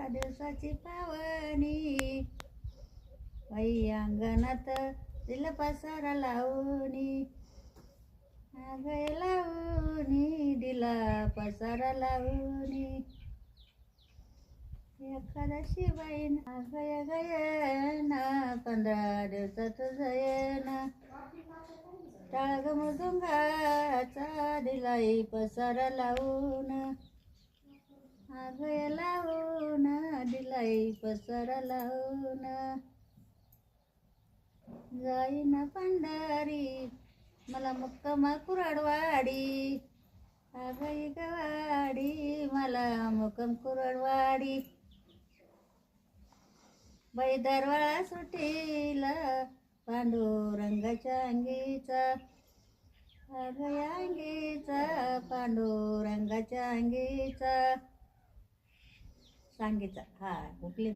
दिवसाची पावनी बाई अंगणात दिला पसारा लावणी अगं लावणी दिला पसारा लावणी एखाद्याशी बाईन गया गयना 15 दिवसात जयना टाळग मृदुंगाचा दिलाई पसारा लावून अगं लावून दिलाई पसारा लावून जाईना पंढरी मला मुक्कामा कुराडवाडी अगं गवाडी मला मुक्काम कुराडवाडी बाई दरवाळा सुटीला पांडुरंगाच्या अंगीचा अगं अंगीचा पांडुरंगाच्या अंगीचा सांगीचा हा हुकली